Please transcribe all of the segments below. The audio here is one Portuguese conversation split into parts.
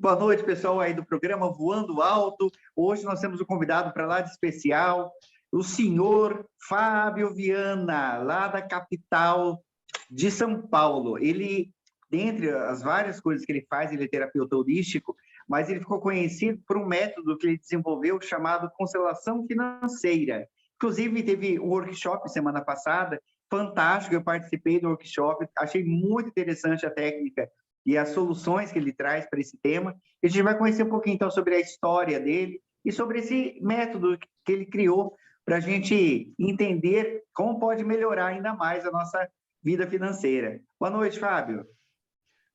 Boa noite, pessoal aí do programa Voando Alto. Hoje nós temos um convidado para lá de especial, o senhor Fábio Viana, lá da capital de São Paulo. Ele, dentre as várias coisas que ele faz, ele é terapeuta holístico, mas ele ficou conhecido por um método que ele desenvolveu chamado constelação financeira. Inclusive, teve um workshop semana passada, fantástico, eu participei do workshop, achei muito interessante a técnica e as soluções que ele traz para esse tema. A gente vai conhecer um pouquinho, então, sobre a história dele e sobre esse método que ele criou para a gente entender como pode melhorar ainda mais a nossa vida financeira. Boa noite, Fábio.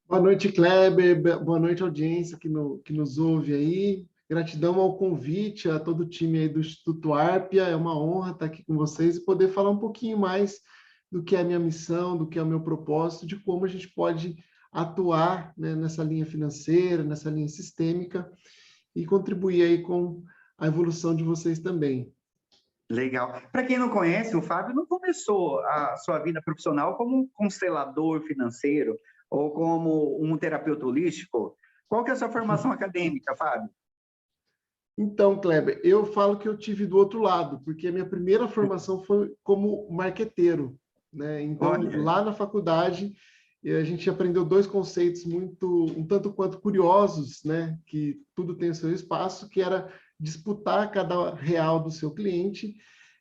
Boa noite, Kleber. Boa noite, audiência que nos ouve aí. Gratidão ao convite, a todo o time aí do Instituto Árpia. É uma honra estar aqui com vocês e poder falar um pouquinho mais do que é a minha missão, do que é o meu propósito, de como a gente pode atuar, né, nessa linha financeira, nessa linha sistêmica e contribuir aí com a evolução de vocês também. Legal. Para quem não conhece, o Fábio não começou a sua vida profissional como um constelador financeiro ou como um terapeuta holístico. Qual que é a sua formação acadêmica, Fábio? Então, Kleber, eu falo que eu tive do outro lado, porque a minha primeira formação foi como marqueteiro, né? Então, lá na faculdade, a gente aprendeu dois conceitos um tanto quanto curiosos, né? Que tudo tem o seu espaço, que era disputar cada real do seu cliente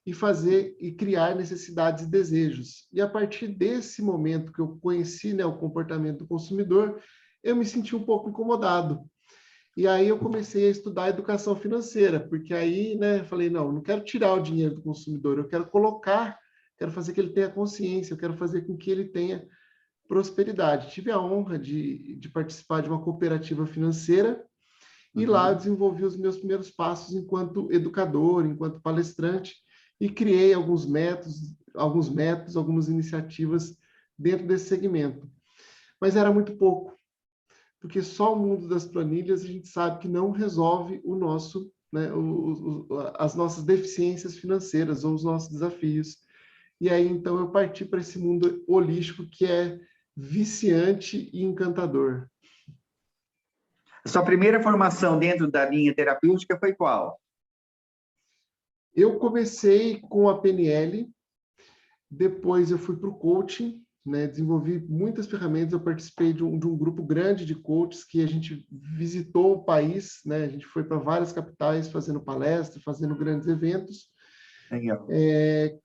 e fazer e criar necessidades e desejos. E a partir desse momento que eu conheci, né, o comportamento do consumidor, eu me senti um pouco incomodado. E aí eu comecei a estudar educação financeira, porque aí, né, falei, não quero tirar o dinheiro do consumidor, eu quero colocar, quero fazer que ele tenha consciência, eu quero fazer com que ele tenha prosperidade. Tive a honra de participar de uma cooperativa financeira e lá eu desenvolvi os meus primeiros passos enquanto educador, enquanto palestrante e criei alguns métodos, algumas iniciativas dentro desse segmento. Mas era muito pouco, porque só o mundo das planilhas a gente sabe que não resolve o nosso, né, as nossas deficiências financeiras ou os nossos desafios. E aí, então, eu parti para esse mundo holístico que é viciante e encantador. Sua primeira formação dentro da linha terapêutica foi qual? Eu comecei com a PNL, depois eu fui para o coaching, né? Desenvolvi muitas ferramentas, eu participei de um grupo grande de coaches que a gente visitou o país, né? A gente foi para várias capitais fazendo palestras, fazendo grandes eventos.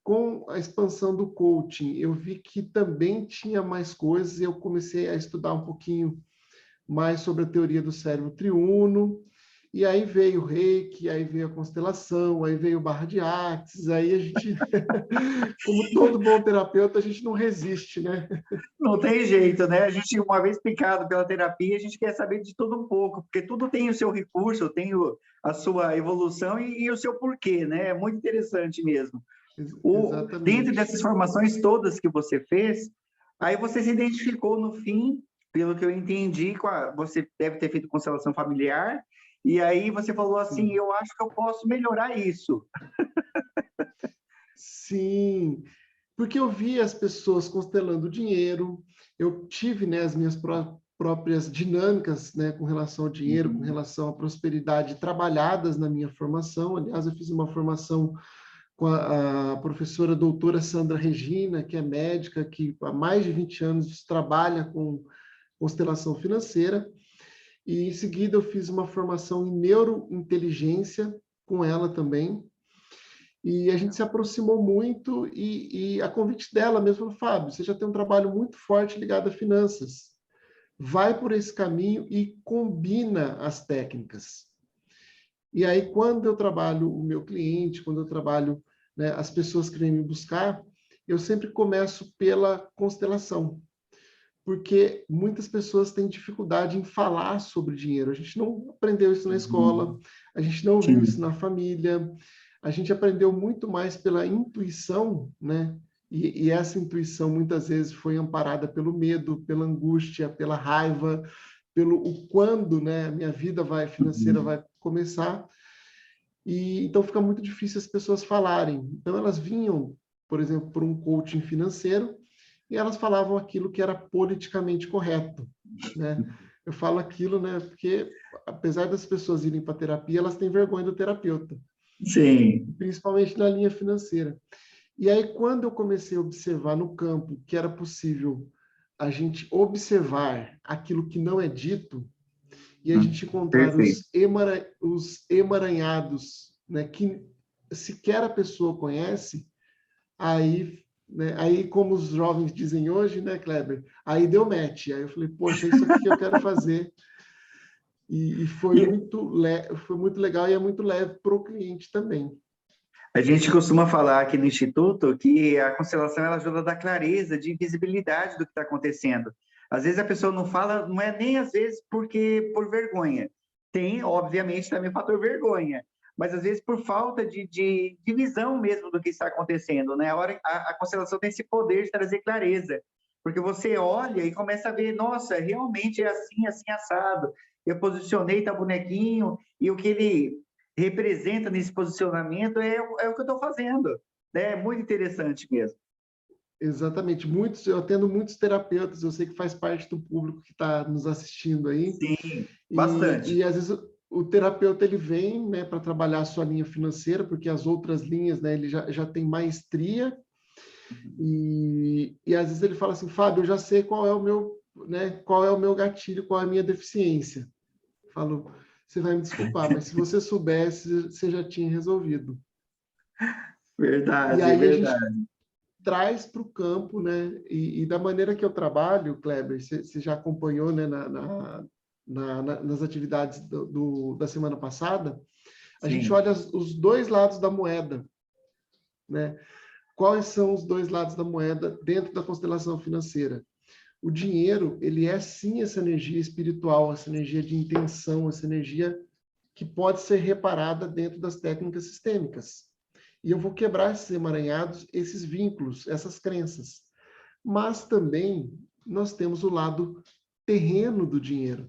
Com a expansão do coaching, eu vi que também tinha mais coisas e eu comecei a estudar um pouquinho mais sobre a teoria do cérebro triuno, e aí veio o Reiki, aí veio a constelação, aí veio o Barra de Axis, aí a gente, como todo bom terapeuta, a gente não resiste, né? Não tem jeito, né? A gente, uma vez picado pela terapia, a gente quer saber de tudo um pouco, porque tudo tem o seu recurso, tem a sua evolução e o seu porquê, né? É muito interessante mesmo. Dentro dessas formações todas que você fez, aí você se identificou no fim, pelo que eu entendi, você deve ter feito constelação familiar, e aí você falou assim, eu acho que eu posso melhorar isso. Sim, porque eu vi as pessoas constelando dinheiro, eu tive, né, as minhas próprias dinâmicas, né, com relação ao dinheiro, com relação à prosperidade, trabalhadas na minha formação. Aliás, eu fiz uma formação com a professora doutora Sandra Regina, que é médica, que há mais de 20 anos trabalha com constelação financeira. E, em seguida, eu fiz uma formação em neurointeligência com ela também. E a gente se aproximou muito e a convite dela mesmo falou, Fábio, você já tem um trabalho muito forte ligado a finanças. Vai por esse caminho e combina as técnicas. E aí, quando eu trabalho o meu cliente, quando eu trabalho, né, as pessoas que vêm me buscar, eu sempre começo pela constelação. Porque muitas pessoas têm dificuldade em falar sobre dinheiro. A gente não aprendeu isso na escola, a gente não viu isso na família, a gente aprendeu muito mais pela intuição, né? E essa intuição muitas vezes foi amparada pelo medo, pela angústia, pela raiva, pelo o quando, né, a minha vida financeira vai começar. E então fica muito difícil as pessoas falarem. Então elas vinham, por exemplo, por um coaching financeiro, e elas falavam aquilo que era politicamente correto, né? Eu falo aquilo, né? Porque apesar das pessoas irem para terapia, elas têm vergonha do terapeuta, Sim. principalmente na linha financeira. E aí, quando eu comecei a observar no campo que era possível a gente observar aquilo que não é dito, e a gente encontrar Perfeito. os emaranhados, né, que sequer a pessoa conhece, aí, né, aí como os jovens dizem hoje, né, Kleber? Aí deu match. Aí eu falei, poxa, é isso aqui que eu quero fazer. E E foi muito legal e é muito leve para o cliente também. a gente costuma falar aqui no Instituto que a constelação ela ajuda a dar clareza de visibilidade do que está acontecendo. Às vezes a pessoa não fala, não é nem às vezes porque por vergonha. Tem, obviamente, também o fator vergonha, mas às vezes por falta de visão mesmo do que está acontecendo, né? A constelação tem esse poder de trazer clareza, porque você olha e começa a ver, nossa, realmente é assim, assim, assado. Eu posicionei tal bonequinho e o que ele representa nesse posicionamento é o que eu estou fazendo. Né? É muito interessante mesmo. Exatamente. Eu atendo muitos terapeutas, eu sei que faz parte do público que está nos assistindo aí. Sim, E bastante. às vezes o terapeuta ele vem, né, para trabalhar a sua linha financeira, porque as outras linhas, né, ele já tem maestria. E às vezes ele fala assim, Fábio, eu já sei qual é o meu, né, qual é o meu gatilho, qual é a minha deficiência. Eu falo, você vai me desculpar, mas se você soubesse, você já tinha resolvido. E Verdade, aí a gente verdade. traz para o campo, né? E da maneira que eu trabalho, Kleber, você já acompanhou, né, nas atividades da semana passada, a gente Sim. olha os dois lados da moeda, né? Quais são os dois lados da moeda dentro da constelação financeira? O dinheiro, ele é sim essa energia espiritual, essa energia de intenção, essa energia que pode ser reparada dentro das técnicas sistêmicas. E eu vou quebrar esses emaranhados, esses vínculos, essas crenças. Mas também nós temos o lado terreno do dinheiro.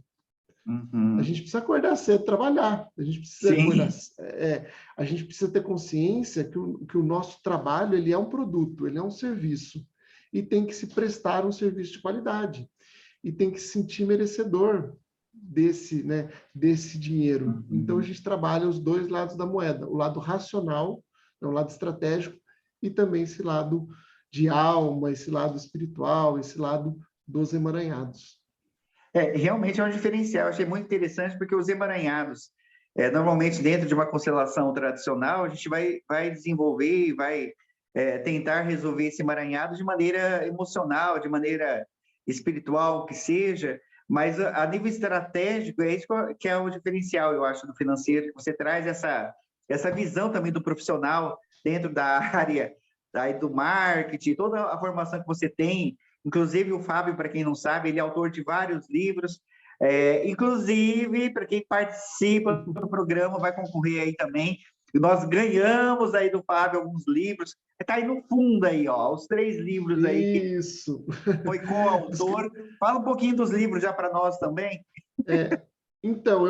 A Uhum. gente precisa acordar cedo, trabalhar. A gente precisa acordar, Sim. a gente precisa ter consciência que o nosso trabalho ele é um produto, ele é um serviço e tem que se prestar um serviço de qualidade e tem que se sentir merecedor desse, né, desse dinheiro. Então a Uhum. gente trabalha os dois lados da moeda, o lado racional, né, o lado estratégico e também esse lado de alma, esse lado espiritual, esse lado dos emaranhados. Realmente é um diferencial. Eu achei muito interessante porque os emaranhados, normalmente dentro de uma constelação tradicional, a gente vai desenvolver e vai tentar resolver esse emaranhado de maneira emocional, de maneira espiritual, que seja, mas a nível estratégico, é isso que é o diferencial, eu acho, do financeiro, que você traz essa visão também do profissional dentro da área do marketing, toda a formação que você tem. Inclusive, o Fábio, para quem não sabe, ele é autor de vários livros. Inclusive, para quem participa do programa, vai concorrer aí também. E nós ganhamos aí do Fábio alguns livros. Está aí no fundo aí, ó, os 3 livros aí que Isso. foi coautor. Fala um pouquinho dos livros já para nós também. É, então,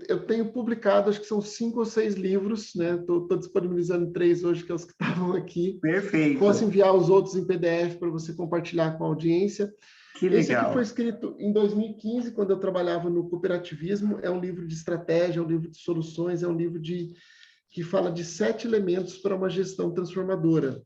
eu tenho publicado, acho que são 5 ou 6 livros, né? Estou disponibilizando 3 hoje, que é os que estavam aqui. Posso Perfeito. enviar os outros em PDF para você compartilhar com a audiência. Que Esse aqui foi legal. escrito em 2015, quando eu trabalhava no cooperativismo. É um livro de estratégia, é um livro de soluções, é um livro que fala de 7 elementos para uma gestão transformadora.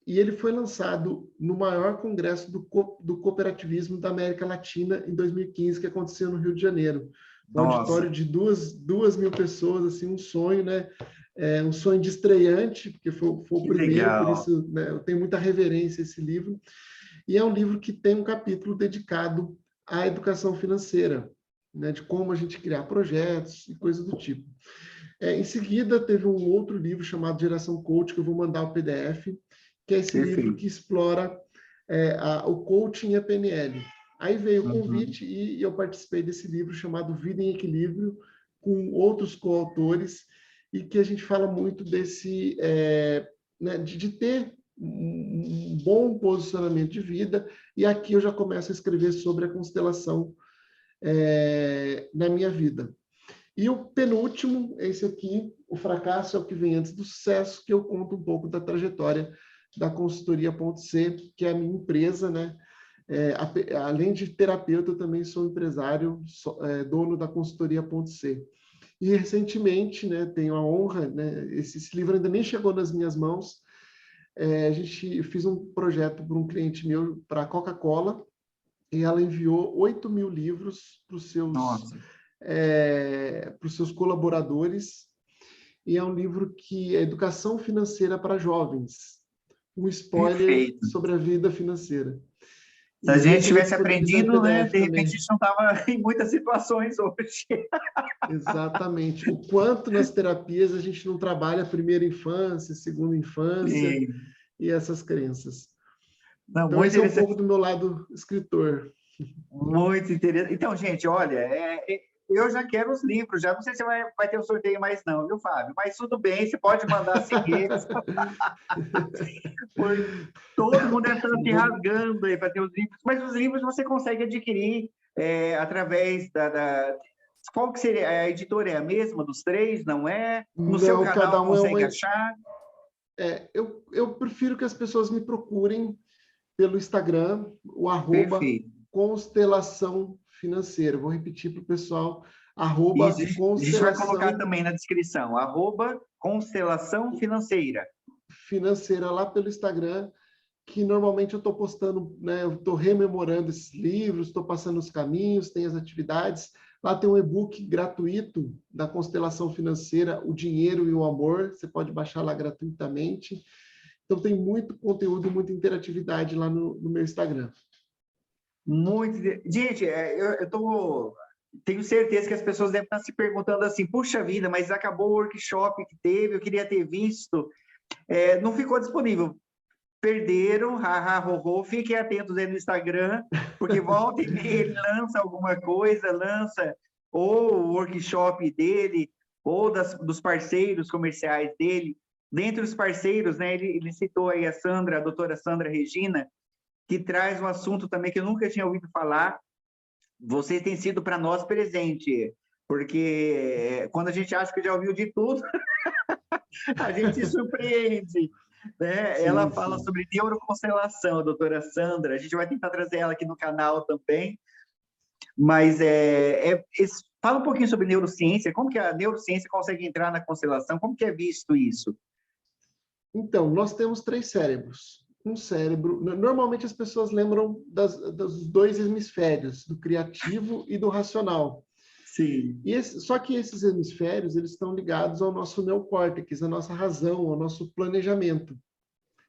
E ele foi lançado no maior congresso do cooperativismo da América Latina em 2015, que aconteceu no Rio de Janeiro. Um auditório Nossa, de 2 mil pessoas, assim, um sonho, né? Um sonho de estreante, porque foi o que primeiro, por legal. isso, né, eu tenho muita reverência a esse livro. E é um livro que tem um capítulo dedicado à educação financeira, né, de como a gente criar projetos e coisas do tipo. Em seguida, teve um outro livro chamado Geração Coach, que eu vou mandar o PDF, que é esse livro Perfeito. que explora o coaching e a PNL. Aí veio o Uhum. convite e eu participei desse livro chamado Vida em Equilíbrio, com outros coautores, e que a gente fala muito né, de ter um bom posicionamento de vida, e aqui eu já começo a escrever sobre a constelação na minha vida. E o penúltimo, esse aqui, o fracasso é o que vem antes do sucesso, que eu conto um pouco da trajetória da consultoria.c, que é a minha empresa, né? Além de terapeuta, eu também sou empresário, dono da consultoria Ponto C. E recentemente, né, tenho a honra, né, esse livro ainda nem chegou nas minhas mãos, eu fiz um projeto para um cliente meu, para a Coca-Cola, e ela enviou 8.000 livros Nossa, para os seus colaboradores, e é um livro que é Educação Financeira para Jovens, um spoiler perfeito. sobre a vida financeira. Se a E gente esse eu vou tivesse disponibilizar em aprendido, né, PDF de repente a também. gente não estava em muitas situações hoje. Exatamente. O quanto nas terapias a gente não trabalha a primeira infância, segunda infância Sim. e essas crenças. Não, Então, muito esse é um pouco interessante. do meu lado escritor. Muito interessante. Então, gente, olha, eu já quero os livros, já não sei se vai ter um sorteio mais não, viu, Fábio? Mas tudo bem, você pode mandar seguir, porque todo mundo está se rasgando aí para ter os livros, mas os livros você consegue adquirir através da... Qual que seria? A editora é a mesma dos três, não é? No seu Não, cada canal um é uma. consegue achar? Eu prefiro que as pessoas me procurem pelo Instagram, o arroba Perfeito. Constelação Financeira. Vou repetir para o pessoal, Isso, arroba a gente vai colocar Constelação também na descrição, @Constelação Financeira. Financeira lá pelo Instagram, que normalmente eu estou postando, né? Eu estou rememorando esses livros, estou passando os caminhos, tem as atividades. Lá tem um e-book gratuito da Constelação Financeira, O Dinheiro e o Amor. Você pode baixar lá gratuitamente. Então tem muito conteúdo, muita interatividade lá no meu Instagram. Muito. Gente, tenho certeza que as pessoas devem estar se perguntando assim: puxa vida, mas acabou o workshop que teve, eu queria ter visto, não ficou disponível. Perderam, haha, ho, fiquem atentos aí no Instagram, porque volta e meia ele lança alguma coisa, lança ou o workshop dele, ou dos parceiros comerciais dele. Dentre os parceiros, né, ele citou aí a Sandra, a doutora Sandra Regina, que traz um assunto também que eu nunca tinha ouvido falar. Vocês têm sido para nós presente, porque quando a gente acha que já ouviu de tudo, a gente se surpreende. Né? Ela Sim, fala sim. sobre neuroconstelação, a doutora Sandra. A gente vai tentar trazer ela aqui no canal também. Mas fala um pouquinho sobre neurociência. Como que a neurociência consegue entrar na constelação? Como que é visto isso? Então, nós temos 3 cérebros. Um cérebro, normalmente as pessoas lembram dos 2 hemisférios, do criativo e do racional. Sim. Só que esses hemisférios, eles estão ligados ao nosso neocórtex, à nossa razão, ao nosso planejamento.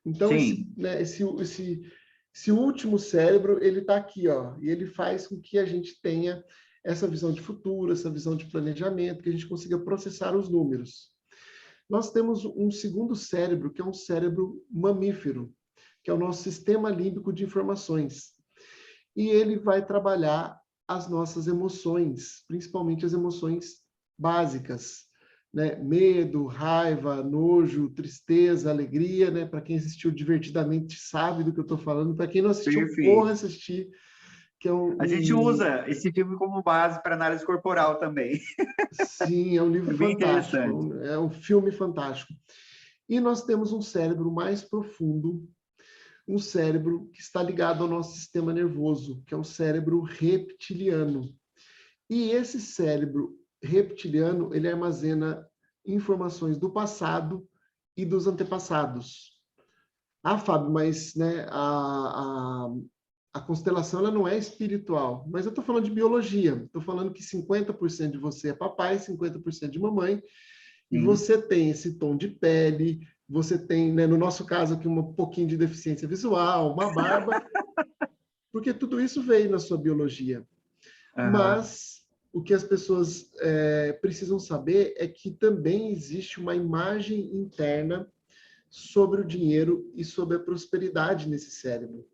Então, Sim. esse último cérebro, ele está aqui, ó, e ele faz com que a gente tenha essa visão de futuro, essa visão de planejamento, que a gente consiga processar os números. Nós temos um segundo cérebro, que é um cérebro mamífero, que é o nosso sistema límbico de informações. E ele vai trabalhar as nossas emoções, principalmente as emoções básicas, né? Medo, raiva, nojo, tristeza, alegria, né? Para quem assistiu Divertidamente sabe do que eu estou falando. Para quem não assistiu, corra Perfeito. assistir, que é A gente usa esse filme como base para análise corporal também. Sim, é um livro É bem fantástico, interessante. é um filme fantástico. E nós temos um cérebro mais profundo, um cérebro que está ligado ao nosso sistema nervoso, que é o cérebro reptiliano. E esse cérebro reptiliano, ele armazena informações do passado e dos antepassados. Ah, Fábio, mas né, a constelação ela não é espiritual. Mas eu estou falando de biologia. Estou falando que 50% de você é papai, 50% de mamãe, e Sim. você tem esse tom de pele, você tem, né, no nosso caso aqui, um pouquinho de deficiência visual, uma barba, porque tudo isso veio na sua biologia. Uhum. Mas o que as pessoas precisam saber é que também existe uma imagem interna sobre o dinheiro e sobre a prosperidade nesse cérebro.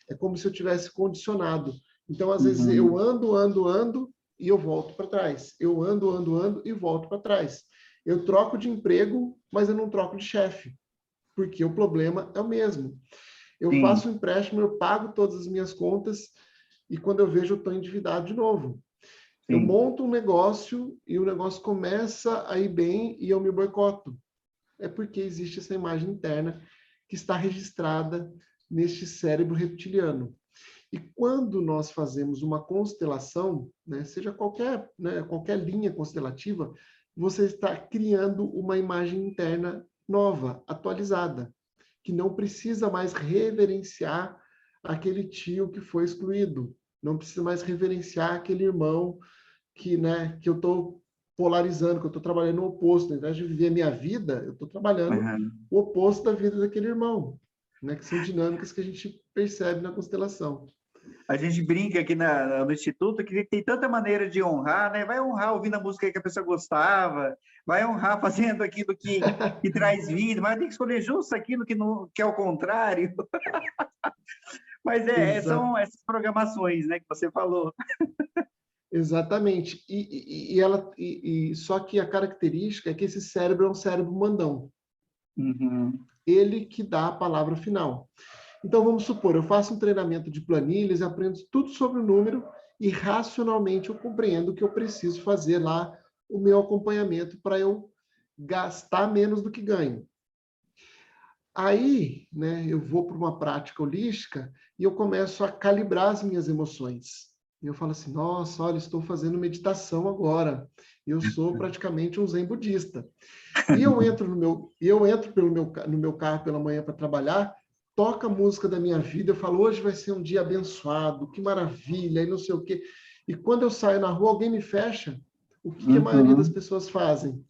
É como se eu tivesse condicionado. Então, às vezes, eu Uhum. ando e eu volto para trás. Eu ando e volto para trás. Eu troco de emprego, mas eu não troco de chefe, porque o problema é o mesmo. Eu faço Sim. um empréstimo, eu pago todas as minhas contas e quando eu vejo, eu estou endividado de novo. Eu Sim. monto um negócio e o negócio começa a ir bem e eu me boicoto. É porque existe essa imagem interna que está registrada neste cérebro reptiliano. E quando nós fazemos uma constelação, né, seja qualquer, né, qualquer linha constelativa, você está criando uma imagem interna nova, atualizada, que não precisa mais reverenciar aquele tio que foi excluído, não precisa mais reverenciar aquele irmão que, né, que eu estou polarizando, que eu estou trabalhando no oposto. Ao invés de viver a minha vida, eu estou trabalhando o oposto da vida daquele irmão, né, que são dinâmicas que a gente percebe na constelação. A gente brinca aqui no Instituto que tem tanta maneira de honrar, né? Vai honrar ouvindo a música que a pessoa gostava, vai honrar fazendo aquilo que traz vida, mas tem que escolher justo aquilo que, não, que é o contrário. Mas são essas programações, né, que você falou. Exatamente. Só que a característica é que esse cérebro é um cérebro mandão. Uhum. Ele que dá a palavra final. Então, vamos supor, eu faço um treinamento de planilhas, aprendo tudo sobre o número e racionalmente eu compreendo que eu preciso fazer lá o meu acompanhamento para eu gastar menos do que ganho. Aí, né, eu vou para uma prática holística e eu começo a calibrar as minhas emoções. E eu falo assim, nossa, olha, estou fazendo meditação agora. Eu sou praticamente um zen budista. E eu entro no meu carro pela manhã para trabalhar, toca a música da minha vida, eu falo, hoje vai ser um dia abençoado, que maravilha, e não sei o quê. E quando eu saio na rua, alguém me fecha, o que a maioria das pessoas fazem?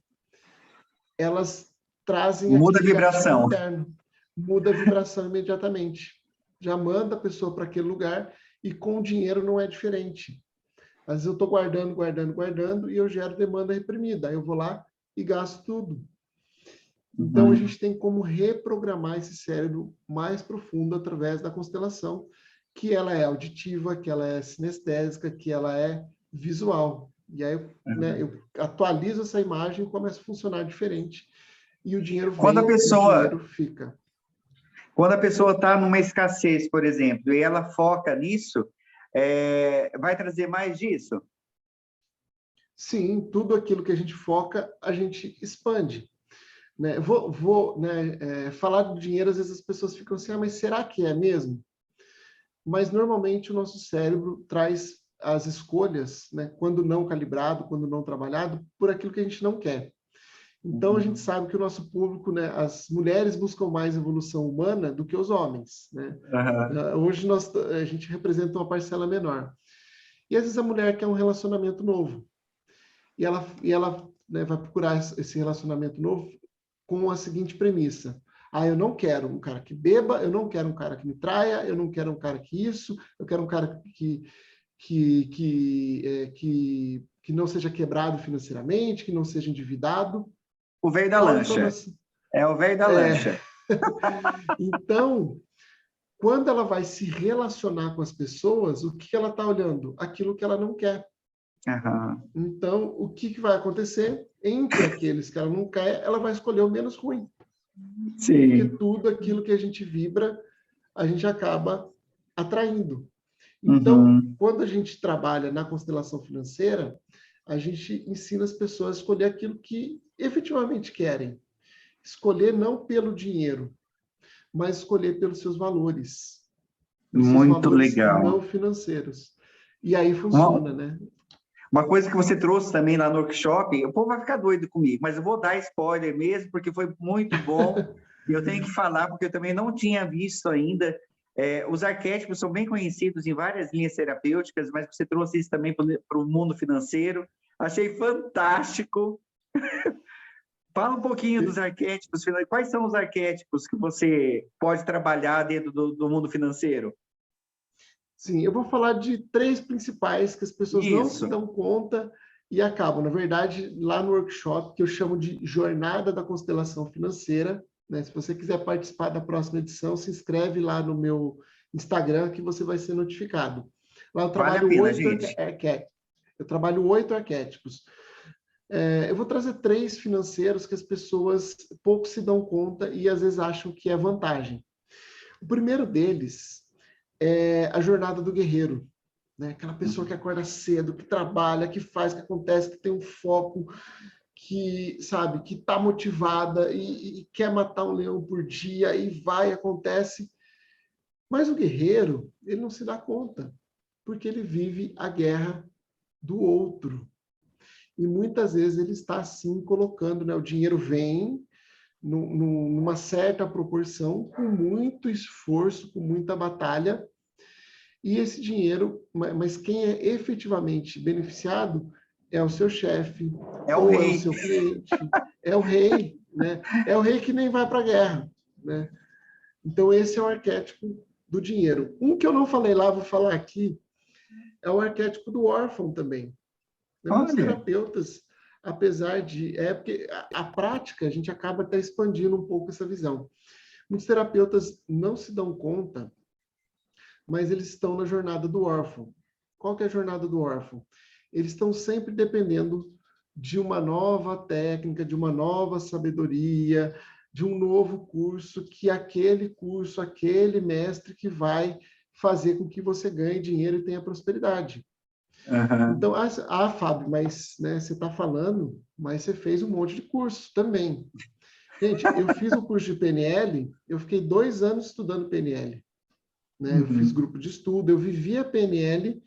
Elas trazem Muda a aquele gatilho vibração. interno, muda a vibração imediatamente. Já manda a pessoa para aquele lugar e com o dinheiro não é diferente. Às vezes eu estou guardando e eu gero demanda reprimida. Aí eu vou lá e gasto tudo. Então, a gente tem como reprogramar esse cérebro mais profundo através da constelação, que ela é auditiva, que ela é sinestésica, que ela é visual. E aí, né, eu atualizo essa imagem e começa a funcionar diferente. E o dinheiro vem, o dinheiro fica. Quando a pessoa está numa escassez, por exemplo, e ela foca nisso, vai trazer mais disso? Sim, tudo aquilo que a gente foca, a gente expande. Né? Falar do dinheiro, às vezes as pessoas ficam assim, mas será que é mesmo? Mas normalmente o nosso cérebro traz as escolhas, né, quando não calibrado, quando não trabalhado, por aquilo que a gente não quer. Então a gente sabe que o nosso público, né, as mulheres buscam mais evolução humana do que os homens, né? Hoje a gente representa uma parcela menor. E às vezes a mulher quer um relacionamento novo. E ela né, vai procurar esse relacionamento novo com a seguinte premissa: eu não quero um cara que beba, eu não quero um cara que me traia, eu não quero um cara que isso, eu quero um cara que não seja quebrado financeiramente, que não seja endividado. O velho da lancha. É o velho da lancha. Então, quando ela vai se relacionar com as pessoas, o que ela está olhando? Aquilo que ela não quer. Então, o que vai acontecer? Entre aqueles que ela não quer, ela vai escolher o menos ruim. Sim. Porque tudo aquilo que a gente vibra, a gente acaba atraindo. Então, quando a gente trabalha na constelação financeira, a gente ensina as pessoas a escolher aquilo que efetivamente querem. Escolher não pelo dinheiro, mas escolher pelos seus valores. Muito legal. Não financeiros. E aí funciona, né? Uma coisa que você trouxe também lá no workshop, o povo vai ficar doido comigo, mas eu vou dar spoiler mesmo, porque foi muito bom. E eu tenho que falar, porque eu também não tinha visto ainda. Os arquétipos são bem conhecidos em várias linhas terapêuticas, mas você trouxe isso também para o mundo financeiro. Achei fantástico. Fala um pouquinho dos arquétipos. Quais são os arquétipos que você pode trabalhar dentro do mundo financeiro? Sim, eu vou falar de 3 principais que as pessoas não se dão conta e acabam. Na verdade, lá no workshop, que eu chamo de Jornada da Constelação Financeira, né? Se você quiser participar da próxima edição, se inscreve lá no meu Instagram que você vai ser notificado. Lá eu trabalho 8 arquétipos. Eu vou trazer 3 financeiros que as pessoas pouco se dão conta e às vezes acham que é vantagem. O primeiro deles é a jornada do guerreiro, né? Aquela pessoa que acorda cedo, que trabalha, que faz, que acontece, que tem um foco, que sabe, que está motivada e quer matar um leão por dia e vai, acontece. Mas o guerreiro, ele não se dá conta, porque ele vive a guerra do outro. E muitas vezes ele está assim colocando, né? O dinheiro vem numa certa proporção, com muito esforço, com muita batalha, e esse dinheiro, mas quem é efetivamente beneficiado é o seu chefe, É o ou é o rei. seu cliente, é o rei, né? É o rei que nem vai para a guerra, né? Então esse é o arquétipo do dinheiro. Um que eu não falei lá, vou falar aqui, é o arquétipo do órfão também. Muitos Olha, terapeutas, apesar de... porque a prática, a gente acaba até expandindo um pouco essa visão. Muitos terapeutas não se dão conta, mas eles estão na jornada do órfão. Qual que é a jornada do órfão? Eles estão sempre dependendo de uma nova técnica, de uma nova sabedoria, de um novo curso, que aquele curso, aquele mestre que vai fazer com que você ganhe dinheiro e tenha prosperidade. uhum. Então, Fábio, mas né, você está falando, mas você fez um monte de curso também. Gente, eu fiz o curso de PNL, eu fiquei 2 anos estudando PNL. Né? Eu fiz Uhum. grupo de estudo, eu vivi a PNL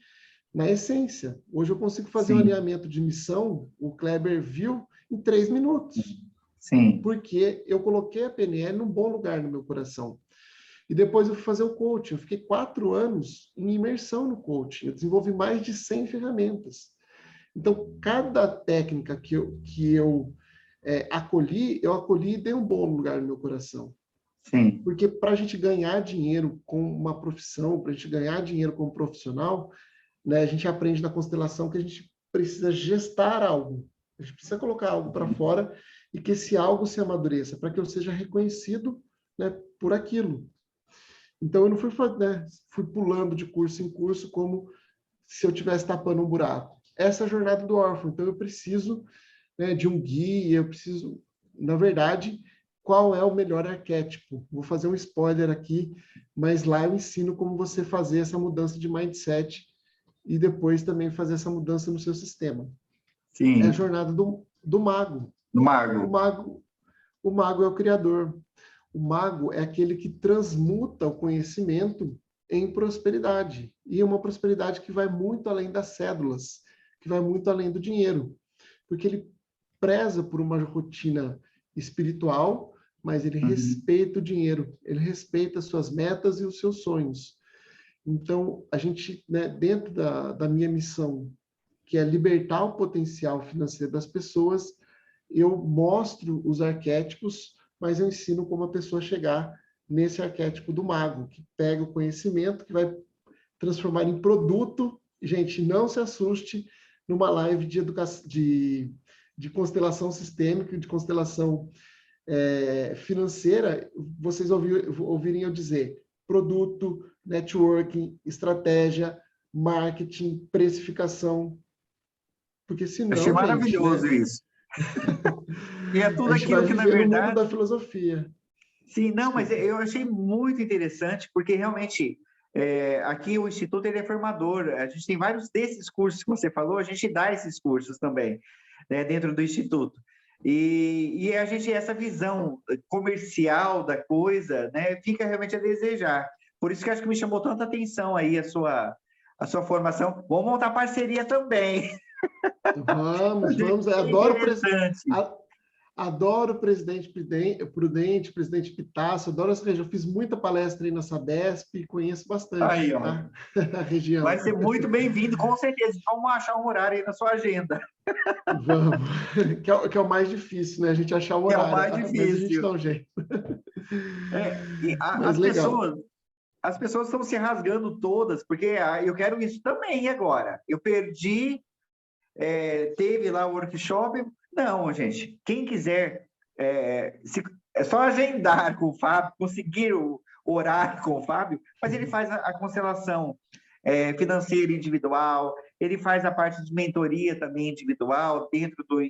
na essência. Hoje eu consigo fazer um Sim, alinhamento de missão, o Kleber viu, em 3 minutos. sim, Porque eu coloquei a PNL num bom lugar no meu coração. E depois eu fui fazer o coaching. Eu fiquei 4 anos em imersão no coaching. Eu desenvolvi mais de 100 ferramentas. Então, cada técnica que eu acolhi, eu acolhi e dei um bom lugar no meu coração. sim. Porque para a gente ganhar dinheiro com uma profissão, para a gente ganhar dinheiro como profissional, né, a gente aprende na constelação que a gente precisa gestar algo. A gente precisa colocar algo para fora e que esse algo se amadureça, para que eu seja reconhecido, né, por aquilo. Então, eu não fui pulando de curso em curso como se eu estivesse tapando um buraco. Essa é a jornada do órfão. Então, eu preciso, né, de um guia, eu preciso, na verdade, qual é o melhor arquétipo. Vou fazer um spoiler aqui, mas lá eu ensino como você fazer essa mudança de mindset e depois também fazer essa mudança no seu sistema. É a Sim. jornada do mago. Do O Mago. mago, o mago é o criador. O mago é aquele que transmuta o conhecimento em prosperidade. E uma prosperidade que vai muito além das cédulas, que vai muito além do dinheiro. Porque ele preza por uma rotina espiritual, mas ele Uhum. respeita o dinheiro, ele respeita as suas metas e os seus sonhos. Então, a gente, né, dentro da minha missão, que é libertar o potencial financeiro das pessoas, eu mostro os arquétipos, mas eu ensino como a pessoa chegar nesse arquétipo do mago, que pega o conhecimento, que vai transformar em produto. Gente, não se assuste numa live de educação, de constelação sistêmica, de constelação financeira, vocês ouvirem eu dizer produto, networking, estratégia, marketing, precificação, porque Achei senão, gente, maravilhoso né, isso. E é a tudo gente vai aquilo que, na viver no mundo verdade, da filosofia. sim, não, mas Desculpa. eu achei muito interessante, porque realmente aqui o Instituto ele é formador, a gente tem vários desses cursos que você falou, a gente dá esses cursos também, né, dentro do Instituto. E a gente, essa visão comercial da coisa, né, fica realmente a desejar. Por isso que acho que me chamou tanta atenção aí a sua formação. Vamos montar parceria também. Vamos, vamos. Eu Bem adoro, interessante. adoro o presidente Prudente, presidente Pitácio, adoro essa região. Eu fiz muita palestra aí na Sabesp, conheço bastante, Aí, ó. tá? A Vai região. ser muito bem-vindo, com certeza. Vamos achar um horário aí na sua agenda, Vamos. Que é o mais difícil, né? A gente achar o que é o horário, mais mas a gente difícil. dá um jeito. E Mas legal. as pessoas estão se rasgando todas, porque eu quero isso também agora. Eu perdi, teve lá o workshop. Não, gente, quem quiser, é só agendar com o Fábio, conseguir o horário com o Fábio, mas ele faz a constelação financeira individual, ele faz a parte de mentoria também individual, dentro do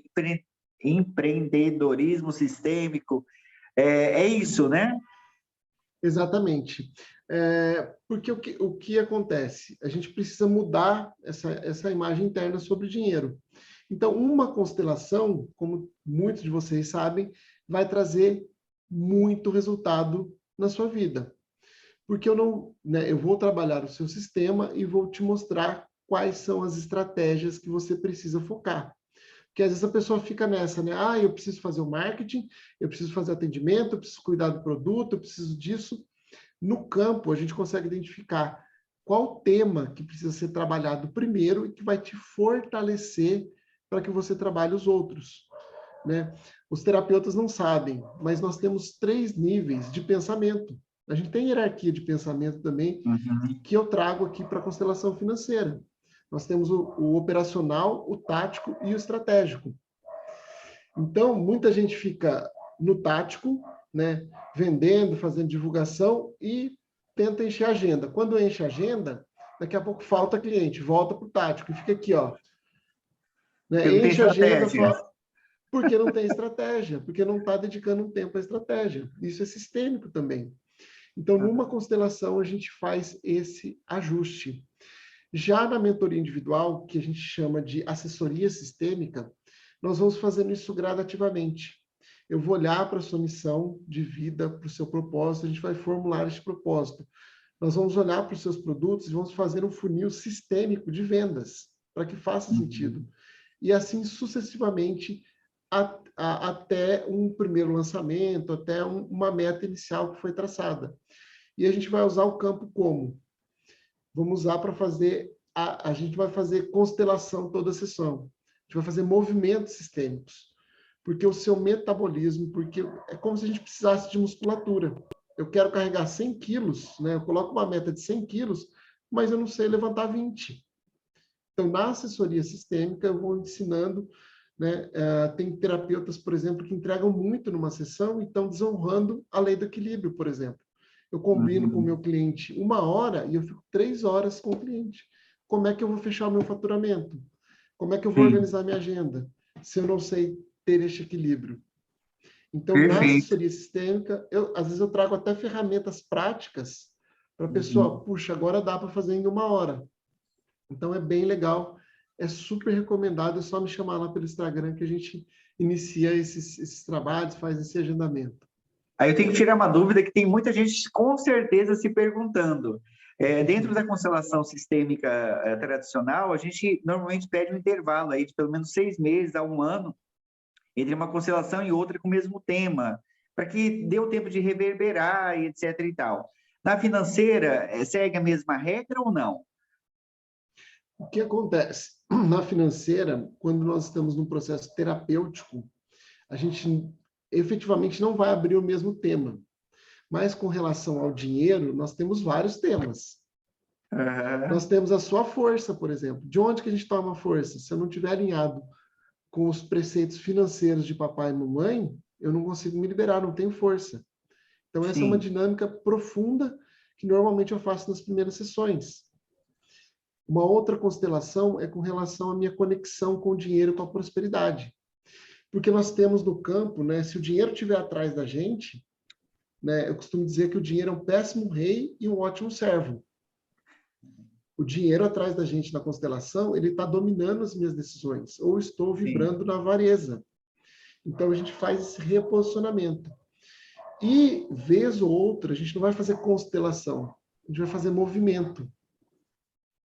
empreendedorismo sistêmico. É isso, né? Exatamente. Porque o que acontece? A gente precisa mudar essa imagem interna sobre dinheiro. Então, uma constelação, como muitos de vocês sabem, vai trazer muito resultado na sua vida. porque eu não, né, eu vou trabalhar o seu sistema e vou te mostrar quais são as estratégias que você precisa focar. Porque às vezes a pessoa fica nessa, né? Ah, eu preciso fazer o marketing, eu preciso fazer atendimento, eu preciso cuidar do produto, eu preciso disso. No campo, a gente consegue identificar qual tema que precisa ser trabalhado primeiro e que vai te fortalecer para que você trabalhe os outros, né? Os terapeutas não sabem, mas nós temos 3 níveis de pensamento. A gente tem hierarquia de pensamento também, Uhum. que eu trago aqui para a constelação financeira. Nós temos o operacional, o tático e o estratégico. Então, muita gente fica no tático, né, vendendo, fazendo divulgação e tenta encher a agenda. Quando enche a agenda, daqui a pouco falta cliente, volta para o tático e fica aqui, ó. Porque Né, não tem enche a agenda, estratégia. porque não tem estratégia, porque não está dedicando um tempo à estratégia. Isso é sistêmico também. Então, numa constelação, a gente faz esse ajuste. Já na mentoria individual, que a gente chama de assessoria sistêmica, nós vamos fazendo isso gradativamente. Eu vou olhar para a sua missão de vida, para o seu propósito, a gente vai formular esse propósito. Nós vamos olhar para os seus produtos e vamos fazer um funil sistêmico de vendas, para que faça sentido. E assim sucessivamente, até um primeiro lançamento, até uma meta inicial que foi traçada. E a gente vai usar o campo como? Vamos usar para fazer, a gente vai fazer constelação toda a sessão. A gente vai fazer movimentos sistêmicos. Porque o seu metabolismo, porque é como se a gente precisasse de musculatura. Eu quero carregar 100 quilos, né? Eu coloco uma meta de 100 quilos, mas eu não sei levantar 20. Então, na assessoria sistêmica, eu vou ensinando, né? Tem terapeutas, por exemplo, que entregam muito numa sessão e estão desonrando a lei do equilíbrio, por exemplo. Eu combino com o meu cliente 1 hora e eu fico 3 horas com o cliente. Como é que eu vou fechar o meu faturamento? Como é que eu vou Sim, organizar minha agenda? Se eu não sei ter este equilíbrio. Então, na perfeito. assessoria sistêmica, às vezes eu trago até ferramentas práticas para a pessoa, Uhum. puxa, agora dá para fazer em 1 hora. Então, é bem legal, é super recomendado, é só me chamar lá pelo Instagram que a gente inicia esses trabalhos, faz esse agendamento. Aí eu tenho que tirar uma dúvida que tem muita gente com certeza se perguntando. Dentro da constelação sistêmica tradicional, a gente normalmente pede um intervalo aí de pelo menos 6 meses a 1 ano entre uma constelação e outra com o mesmo tema, para que dê o tempo de reverberar e etc e tal. Na financeira, segue a mesma regra ou não? O que acontece? Na financeira, quando nós estamos num processo terapêutico, a gente efetivamente não vai abrir o mesmo tema. Mas com relação ao dinheiro, nós temos vários temas. Nós Uhum. temos a sua força, por exemplo. De onde que a gente toma força? Se eu não estiver alinhado com os preceitos financeiros de papai e mamãe, eu não consigo me liberar, não tenho força. Então, essa é uma Sim, dinâmica profunda que normalmente eu faço nas primeiras sessões. Uma outra constelação é com relação à minha conexão com o dinheiro, com a prosperidade. Porque nós temos no campo, né, se o dinheiro estiver atrás da gente, né, eu costumo dizer que o dinheiro é um péssimo rei e um ótimo servo. O dinheiro atrás da gente na constelação, ele está dominando as minhas decisões, ou estou sim. vibrando na avareza. Então, a gente faz esse reposicionamento. E, vez ou outra, a gente não vai fazer constelação, a gente vai fazer movimento.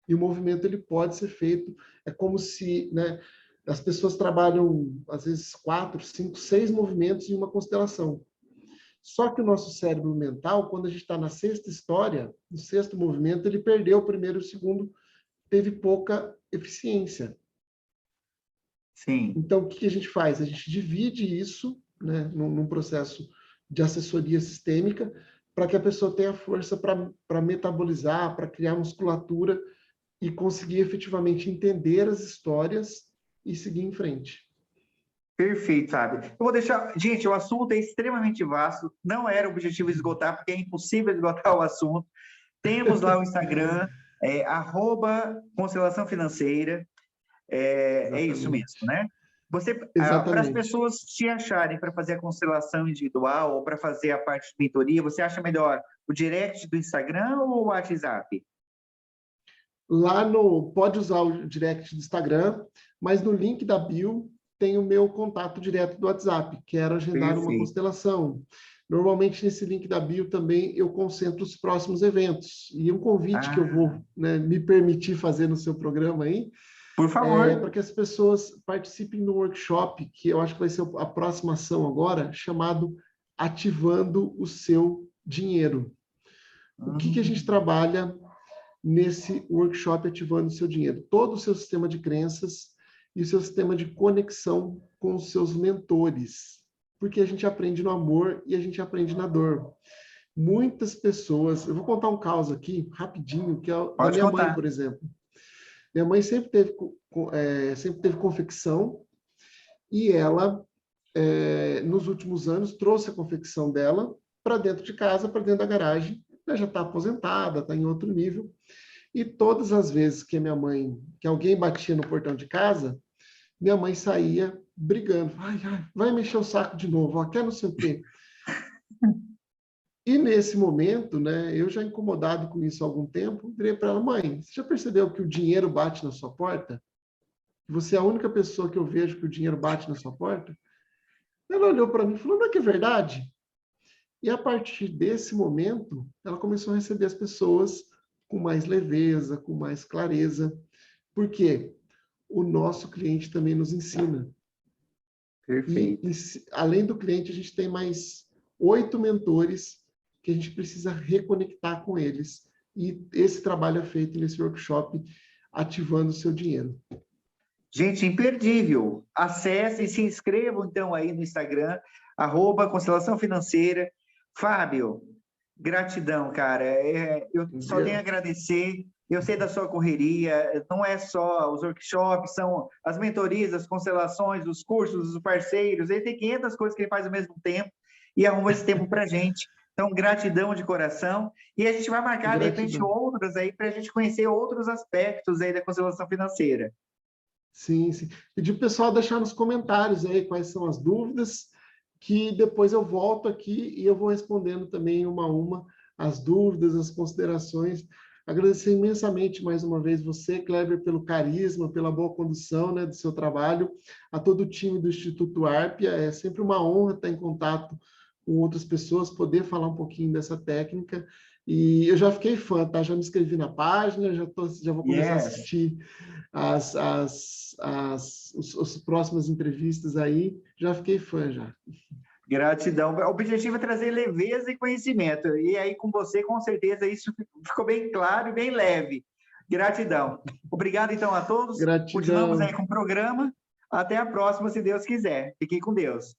E o movimento ele pode ser feito, é como se, né, as pessoas trabalham, às vezes, 4, 5, 6 movimentos em uma constelação. Só que o nosso cérebro mental, quando a gente está na sexta história, no sexto movimento, ele perdeu o primeiro e o segundo, teve pouca eficiência. Sim. Então, o que a gente faz? A gente divide isso, né, num processo de assessoria sistêmica, para que a pessoa tenha força para metabolizar, para criar musculatura e conseguir efetivamente entender as histórias e seguir em frente. Perfeito, sabe? Eu vou deixar. Gente, o assunto é extremamente vasto. Não era o objetivo esgotar, porque é impossível esgotar o assunto. Temos lá o Instagram, @constelação financeira. É isso mesmo, Exatamente. né? Você, para as Exatamente. pessoas te acharem para fazer a constelação individual ou para fazer a parte de mentoria, você acha melhor o direct do Instagram ou o WhatsApp? Pode usar o direct do Instagram, mas no link da bio tem o meu contato direto do WhatsApp, quero agendar uma Perfeito. constelação. Normalmente, nesse link da bio também, eu concentro os próximos eventos. E um convite que eu vou, né, me permitir fazer no seu programa aí, por favor. para que as pessoas participem do workshop, que eu acho que vai ser a próxima ação agora, chamado Ativando o Seu Dinheiro. O que a gente trabalha nesse workshop Ativando o Seu Dinheiro? Todo o seu sistema de crenças e o seu sistema de conexão com os seus mentores. Porque a gente aprende no amor e a gente aprende na dor. Muitas pessoas... Eu vou contar um caso aqui, rapidinho, que é da Pode minha mãe, contar. por exemplo. Minha mãe sempre teve confecção e ela, nos últimos anos, trouxe a confecção dela para dentro de casa, para dentro da garagem. Ela já está aposentada, está em outro nível. E todas as vezes que alguém batia no portão de casa, minha mãe saía brigando. Ai, vai mexer o saco de novo, ó, quer não sei o quê. E nesse momento, né, eu já incomodado com isso há algum tempo, virei para ela: mãe, você já percebeu que o dinheiro bate na sua porta? Você é a única pessoa que eu vejo que o dinheiro bate na sua porta? Ela olhou para mim e falou: não é que é verdade? E a partir desse momento, ela começou a receber as pessoas com mais leveza, com mais clareza. Por quê? O nosso cliente também nos ensina. Perfeito. E além do cliente, a gente tem mais 8 mentores que a gente precisa reconectar com eles. E esse trabalho é feito nesse workshop, Ativando o Seu Dinheiro. Gente, imperdível. Acessem e se inscrevam, então, aí no Instagram, @Constelação Financeira. Fábio, gratidão, cara. Eu só tenho a agradecer. Eu sei da sua correria, não é só os workshops, são as mentorias, as constelações, os cursos, os parceiros. Ele tem 500 coisas que ele faz ao mesmo tempo e arruma esse tempo para a gente. Então, gratidão de coração. E a gente vai marcar, de repente, outras aí para a gente conhecer outros aspectos aí da constelação financeira. Sim, sim. Pedir para o pessoal deixar nos comentários aí quais são as dúvidas, que depois eu volto aqui e eu vou respondendo também uma a uma as dúvidas, as considerações. Agradecer imensamente mais uma vez você, Kleber, pelo carisma, pela boa condução, né, do seu trabalho, a todo o time do Instituto Arpia. É sempre uma honra estar em contato com outras pessoas, poder falar um pouquinho dessa técnica. E eu já fiquei fã, tá? Já me inscrevi na página, já vou começar a assistir as próximas entrevistas aí. Já fiquei fã, já. Gratidão. O objetivo é trazer leveza e conhecimento. E aí, com você, com certeza, isso ficou bem claro e bem leve. Gratidão. Obrigado, então, a todos. Gratidão. Continuamos aí com o programa. Até a próxima, se Deus quiser. Fiquem com Deus.